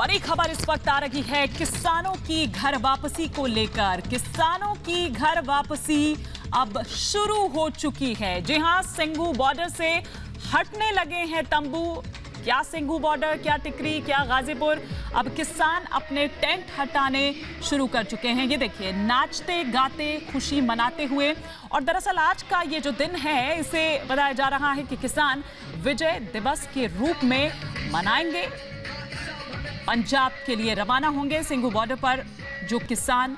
बड़ी खबर इस वक्त आ रही है किसानों की घर वापसी को लेकर। किसानों की घर वापसी अब शुरू हो चुकी है। जी हां, सिंघू बॉर्डर से हटने लगे हैं तंबू। क्या सिंघू बॉर्डर, क्या टिकरी, क्या गाजीपुर, अब किसान अपने टेंट हटाने शुरू कर चुके हैं। ये देखिए, नाचते गाते खुशी मनाते हुए। और दरअसल आज का ये जो दिन है, इसे बताया जा रहा है कि किसान विजय दिवस के रूप में मनाएंगे। पंजाब के लिए रवाना होंगे। सिंघू बॉर्डर पर जो किसान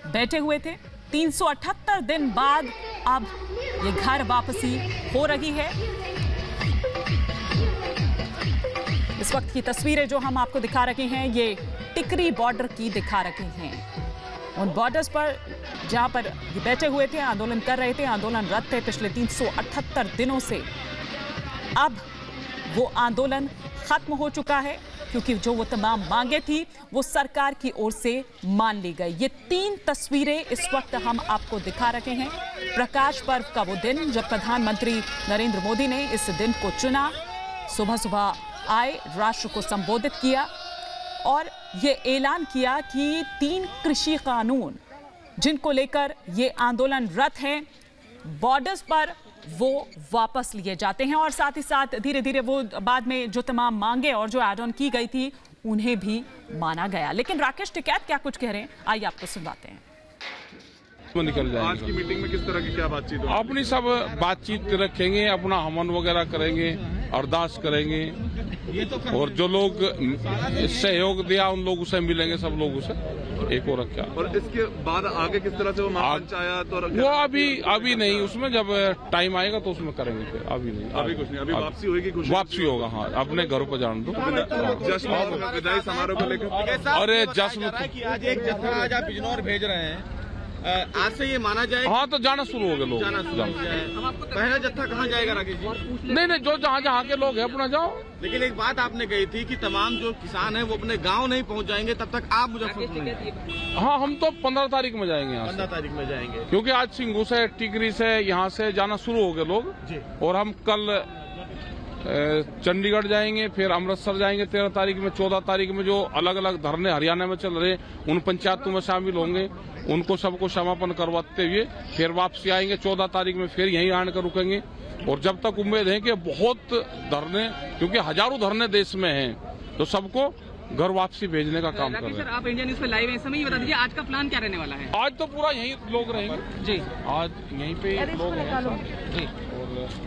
बैठे हुए थे, 378 दिन बाद अब ये घर वापसी हो रही है। इस वक्त की तस्वीरें जो हम आपको दिखा रहे हैं, ये टिकरी बॉर्डर की दिखा रहे हैं। उन बॉर्डर्स पर जहां पर ये बैठे हुए थे, आंदोलन कर रहे थे, आंदोलनरत थे पिछले 378 दिनों से। अब वो आंदोलन खत्म हो चुका है, क्योंकि जो वो तमाम मांगे थी वो सरकार की ओर से मान ली गई। ये 3 तस्वीरें इस वक्त हम आपको दिखा रहे हैं। प्रकाश पर्व का वो दिन जब प्रधानमंत्री नरेंद्र मोदी ने इस दिन को चुना। सुबह सुबह आए, राष्ट्र को संबोधित किया और ये ऐलान किया कि 3 कृषि कानून जिनको लेकर ये आंदोलनरत हैं, बॉर्डर्स पर वो वापस लिए जाते हैं। और साथ ही साथ धीरे धीरे वो बाद में जो तमाम मांगे और जो ऐड ऑन की गई थी उन्हें भी माना गया। लेकिन राकेश टिकैत क्या कुछ कह रहे हैं, आइए आपको सुनवाते हैं। निकल जाएंगे। आज की मीटिंग में किस तरह की क्या बातचीत होगी? अपनी सब बातचीत रखेंगे, अपना हवन वगैरह करेंगे, अरदास करेंगे और जो लोग सहयोग दिया उन लोगों से मिलेंगे, सब लोगों से एक और रखा। और इसके बाद आगे किस तरह से वो पंचायत और वो अभी नहीं, उसमें जब टाइम आएगा तो उसमें करेंगे। फिर अभी नहीं, अभी कुछ नहीं। अभी वापसी होगी, कुछ वापसी होगा। हाँ, अपने घरों पर जान दो। जश्न और विदाई समारोह को लेकर अरे जश्न आज एक जत्था आज आप बिजनौर भेज रहे हैं, आज से ये माना जाए। हाँ, तो जाना शुरू हो गए लोग। पहला जत्था कहाँ जाएगा राकेश जी? नहीं, जो जहाँ के लोग हैं अपना जाओ। लेकिन एक बात आपने कही थी कि तमाम जो किसान हैं वो अपने गांव नहीं पहुंच जाएंगे तब तक आप मुजफ्फरपुर में। हाँ, हम तो 15 तारीख में जाएंगे यहाँ से। 15 तारीख में जाएंगे, क्योंकि आज सिंघू से, टिकरी से, यहाँ से जाना शुरू हो गए लोग। और हम कल चंडीगढ़ जाएंगे, फिर अमृतसर जाएंगे 13 तारीख में। 14 तारीख में जो अलग अलग धरने हरियाणा में चल रहे उन पंचायतों में शामिल होंगे, उनको सबको समापन करवाते हुए फिर वापसी आएंगे। 14 तारीख में फिर यहीं आकर रुकेंगे। और जब तक उम्मीद है कि बहुत धरने, क्योंकि हजारों धरने देश में हैं, तो सबको घर वापसी भेजने का काम कर रहे हैं। आप इंडिया न्यूज पे लाइव हैं, समय ही बता दीजिए आज का प्लान क्या रहने वाला है? आज तो पूरा यहीं लोग रहेंगे जी। आज यहीं पे लोग हैं जी। और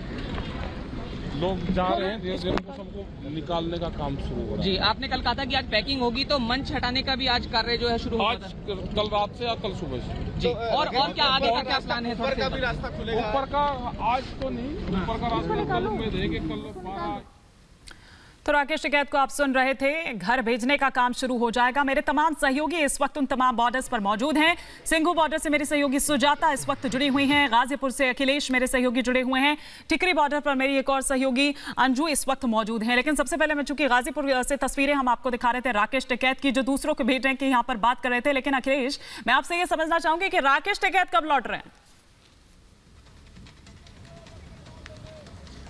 लोग जा रहे हैं, धीरे धीरे उनको सबको निकालने का काम शुरू हो रहा है। जी, आपने कल कहा था कि आज पैकिंग होगी, तो मंच हटाने का भी आज कार्य जो है शुरू आज कल रात से या कल सुबह से जी। और क्या आगे का क्या प्लान है? ऊपर का भी रास्ता खुलेगा? ऊपर का आज तो नहीं, ऊपर का रास्ता कल उम्मीद है कि कल 12। तो राकेश टिकैत को आप सुन रहे थे। घर भेजने का काम शुरू हो जाएगा। मेरे तमाम सहयोगी इस वक्त उन तमाम बॉर्डर्स पर मौजूद हैं। सिंघू बॉर्डर से मेरी सहयोगी सुजाता इस वक्त जुड़ी हुई हैं। गाजीपुर से अखिलेश मेरे सहयोगी जुड़े हुए हैं। टिकरी बॉर्डर पर मेरी एक और सहयोगी अंजू इस वक्त मौजूद हैं। लेकिन सबसे पहले मैं, चूंकि गाजीपुर से तस्वीरें हम आपको दिखा रहे थे राकेश टिकैत की, जो दूसरों को भेज रहे हैं कि यहाँ पर बात कर रहे थे। लेकिन अखिलेश, मैं आपसे ये समझना चाहूंगी कि राकेश टिकैत कब लौट रहे हैं?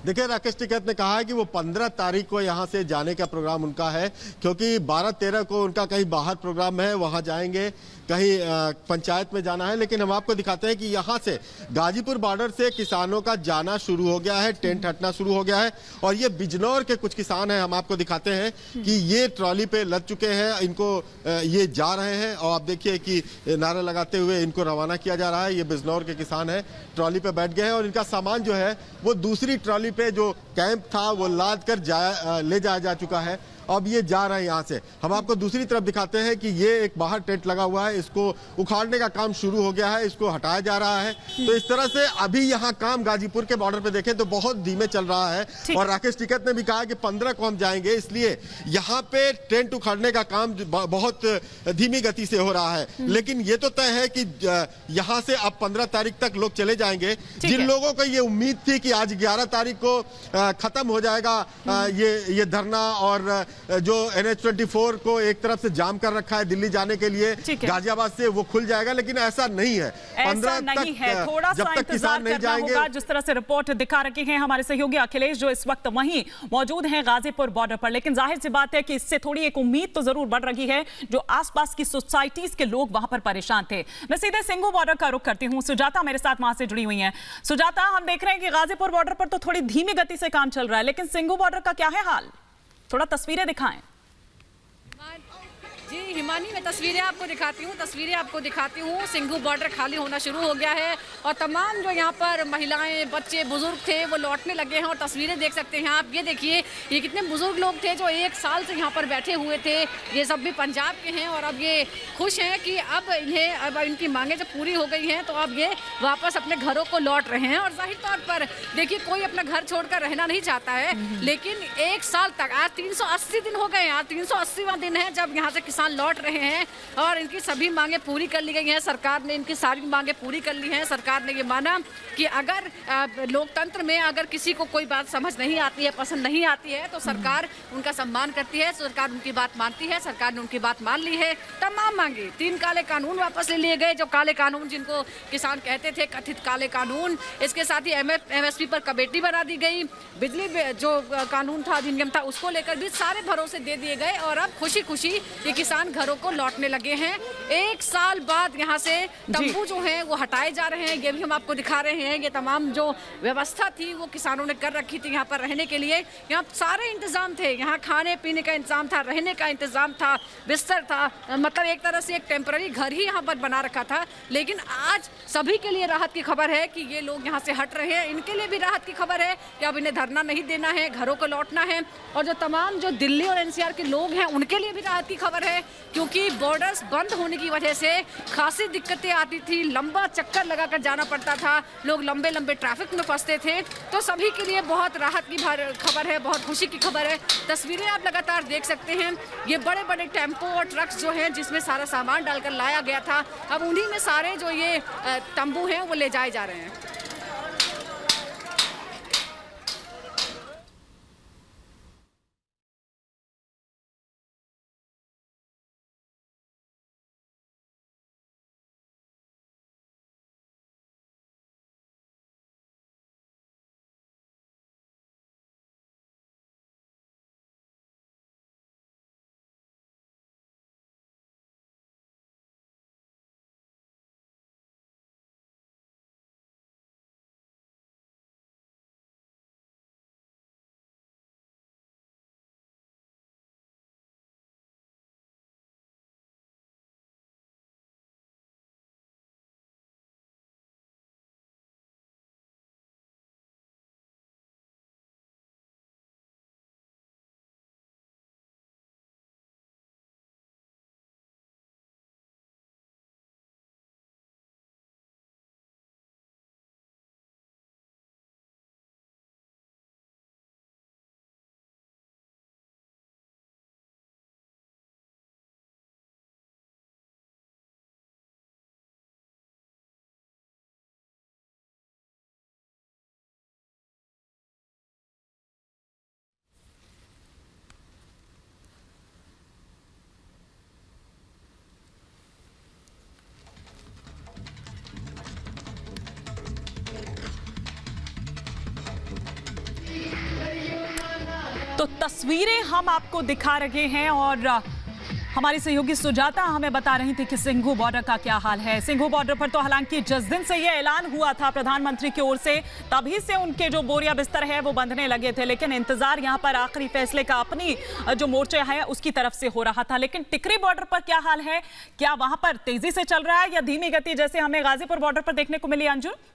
देखिए, राकेश टिकैत ने कहा है कि वो 15 तारीख को यहाँ से जाने का प्रोग्राम उनका है, क्योंकि 12-13 को उनका कहीं बाहर प्रोग्राम है, वहाँ जाएंगे, कहीं पंचायत में जाना है। लेकिन हम आपको दिखाते हैं कि यहाँ से गाजीपुर बॉर्डर से किसानों का जाना शुरू हो गया है, टेंट हटना शुरू हो गया है। और ये बिजनौर के कुछ किसान हैं, हम आपको दिखाते हैं कि ये ट्रॉली पे लद चुके हैं, इनको ये जा रहे हैं। और आप देखिए कि नारा लगाते हुए इनको रवाना किया जा रहा है। ये बिजनौर के किसान हैं, ट्रॉली पे बैठ गए हैं और इनका सामान जो है वो दूसरी ट्रॉली पे जो कैंप था वो लाद कर ले जाया जा चुका है। अब ये जा रहे हैं यहाँ से। हम आपको दूसरी तरफ दिखाते हैं कि ये एक बाहर टेंट लगा हुआ है, इसको उखाड़ने का काम शुरू हो गया है, इसको हटाया जा रहा है। तो इस तरह से अभी यहाँ काम गाजीपुर के बॉर्डर पे देखें तो बहुत धीमे चल रहा है। और राकेश टिकैत ने भी कहा कि 15 को हम जाएंगे, इसलिए यहाँ पे टेंट उखाड़ने का काम बहुत धीमी गति से हो रहा है। लेकिन ये तो तय है कि यहाँ से अब 15 तारीख तक लोग चले जाएंगे। जिन लोगों को ये उम्मीद थी कि आज 11 तारीख को खत्म हो जाएगा ये धरना और जो NH-24 को एक तरफ से जाम कर रखा है दिल्ली जाने के लिए गाजियाबाद से, वो खुल जाएगा, लेकिन ऐसा नहीं है। 15 नहीं है, थोड़ा सा इंतजार करना होगा। जिस तरह से रिपोर्ट दिखा रखे हैं हमारे सहयोगी अखिलेश, जो इस वक्त वहीं मौजूद हैं गाजीपुर बॉर्डर पर, लेकिन जाहिर सी बात है कि इससे थोड़ी एक उम्मीद तो जरूर बढ़ रही है। जो आसपास की सोसाइटीज के लोग वहां पर परेशान थे। मैं सीधे सिंघू बॉर्डर का रुख करती हूं, सुजाता मेरे साथ वहां से जुड़ी हुई हैं। सुजाता, हम देख रहे हैं कि गाजीपुर बॉर्डर पर तो थोड़ी धीमी गति से काम चल रहा है, लेकिन सिंघू बॉर्डर का क्या है हाल? थोड़ा तस्वीरें दिखाएं। जी हिमानी, मैं तस्वीरें आपको दिखाती हूँ। सिंघू बॉर्डर खाली होना शुरू हो गया है और तमाम जो यहाँ पर महिलाएं, बच्चे, बुजुर्ग थे वो लौटने लगे हैं। और तस्वीरें देख सकते हैं आप, ये देखिए ये कितने बुजुर्ग लोग थे जो 1 साल से यहाँ पर बैठे हुए थे। ये सब भी पंजाब के हैं और अब ये खुश हैं कि अब इनकी मांगें जब पूरी हो गई हैं तो अब ये वापस अपने घरों को लौट रहे हैं। और जाहिर तौर पर देखिए, कोई अपना घर छोड़कर रहना नहीं चाहता है, लेकिन 1 साल तक, आज 380 दिन हो गए, आज 380वां दिन है जब यहाँ से किसान लौट रहे हैं और इनकी सभी मांगे पूरी कर ली गई हैं। सरकार ने इनकी सारी मांगे पूरी कर ली हैं। सरकार ने ये माना कि अगर लोकतंत्र में अगर किसी को कोई बात समझ नहीं आती है, पसंद नहीं आती है, तो सरकार उनका सम्मान करती है, सरकार उनकी बात मानती है। सरकार ने उनकी बात मान ली है। तमाम मांगे, 3 काले कानून वापस ले लिए गए, जो काले कानून जिनको किसान कहते थे, कथित काले कानून। इसके साथ ही MSP पर कमेटी बना दी गई। बिजली जो कानून था, अधिनियम था, उसको लेकर भी सारे भरोसे दे दिए गए और अब खुशी खुशी ये किसान घरों को लौटने लगे हैं। 1 साल बाद यहाँ से तंबू जो हैं वो हटाए जा रहे हैं। ये भी हम आपको दिखा रहे हैं। ये तमाम जो व्यवस्था थी वो किसानों ने कर रखी थी यहाँ पर रहने के लिए। यहाँ सारे इंतजाम थे, यहाँ खाने पीने का इंतजाम था, रहने का इंतजाम था, बिस्तर था, मतलब एक तरह से एक टेम्पररी घर ही यहाँ पर बना रखा था। लेकिन आज सभी के लिए राहत की खबर है कि ये लोग यहाँ से हट रहे हैं। इनके लिए भी राहत की खबर है कि अब इन्हें धरना नहीं देना है, घरों को लौटना है। और जो तमाम जो दिल्ली और NCR के लोग हैं उनके लिए भी राहत की खबर है, क्योंकि बॉर्डर्स बंद होने की वजह से खासी दिक्कतें आती थी, लंबा चक्कर लगाकर जाना पड़ता था, लोग लंबे लंबे ट्रैफिक में फंसते थे। तो सभी के लिए बहुत राहत की खबर है, बहुत खुशी की खबर है। तस्वीरें आप लगातार देख सकते हैं। ये बड़े बड़े टेम्पो और ट्रक्स जो हैं जिसमें सारा सामान डालकर लाया गया था, अब उन्हीं में सारे जो ये तंबू हैं वो ले जाए जा रहे हैं। तो तस्वीरें हम आपको दिखा रहे हैं और हमारी सहयोगी सुजाता हमें बता रही थी कि सिंघू बॉर्डर का क्या हाल है। सिंघू बॉर्डर पर तो हालांकि जिस दिन से ये ऐलान हुआ था प्रधानमंत्री की ओर से, तभी से उनके जो बोरिया बिस्तर है वो बंधने लगे थे, लेकिन इंतजार यहाँ पर आखिरी फैसले का अपनी जो मोर्चा है उसकी तरफ से हो रहा था। लेकिन टिकरी बॉर्डर पर क्या हाल है? क्या वहां पर तेजी से चल रहा है या धीमी गति जैसे हमें गाजीपुर बॉर्डर पर देखने को मिली? अंजुम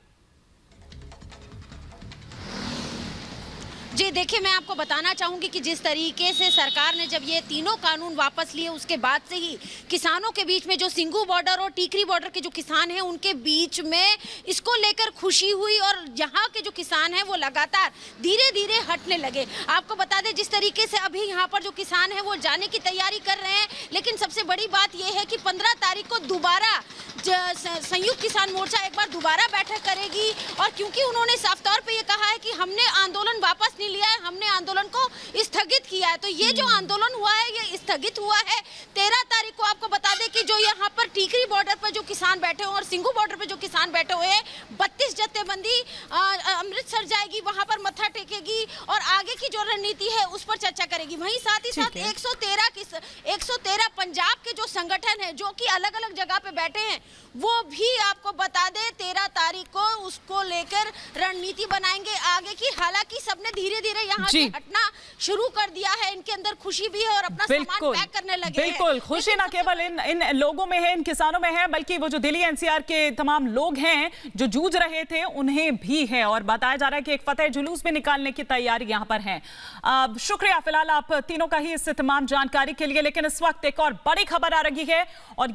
जी देखिए, मैं आपको बताना चाहूंगी कि जिस तरीके से सरकार ने जब ये तीनों कानून वापस लिए उसके बाद से ही किसानों के बीच में, जो सिंघू बॉर्डर और टिकरी बॉर्डर के जो किसान हैं उनके बीच में इसको लेकर खुशी हुई और यहाँ के जो किसान हैं वो लगातार धीरे धीरे हटने लगे। आपको बता दें जिस तरीके से अभी यहाँ पर जो किसान हैं वो जाने की तैयारी कर रहे हैं, लेकिन सबसे बड़ी बात यह है कि 15 तारीख को दोबारा संयुक्त किसान मोर्चा एक बार दोबारा बैठक करेगी। और क्योंकि उन्होंने साफ तौर पे ये कहा है कि हमने आंदोलन वापस नहीं लिया है, हमने आंदोलन को स्थगित स्थगित किया है। तो ये जो आंदोलन हुआ है ये स्थगित हुआ है। 13 तारीख को आपको बता दें कि जो यहाँ पर टीकरी बॉर्डर पर जो किसान बैठे हुए और सिंघू बॉर्डर पर जो किसान बैठे हुए हैं, 32 जत्थेबंदी अमृतसर जाएगी, वहां पर मत्था टेकेगी और आगे की जो रणनीति है उस पर चर्चा करेगी। वहीं साथ ही साथ 113 पंजाब के जो संगठन है जो कि अलग अलग जगह पे बैठे हैं, वो भी आपको बता दे 13 तारीख को उसको लेकर रणनीति बनाएंगे आगे की। हालांकि सबने धीरे धीरे यहाँ से हटना शुरू कर दिया है, इनके अंदर खुशी भी है और अपना सामान पैक करने लगे हैं। बिल्कुल, खुशी ना केवल इन लोगों में है, इन किसानों में है, बल्कि वो जो दिल्ली एनसीआर के तमाम लोग हैं जो जूझ रहे थे उन्हें भी है। और बताया जा रहा है कि एक फतेह जुलूस भी निकालने की तैयारी यहाँ पर है। शुक्रिया फिलहाल आप तीनों का ही इस तमाम जानकारी के लिए। लेकिन इस वक्त एक और बड़ी खबर आ रही है और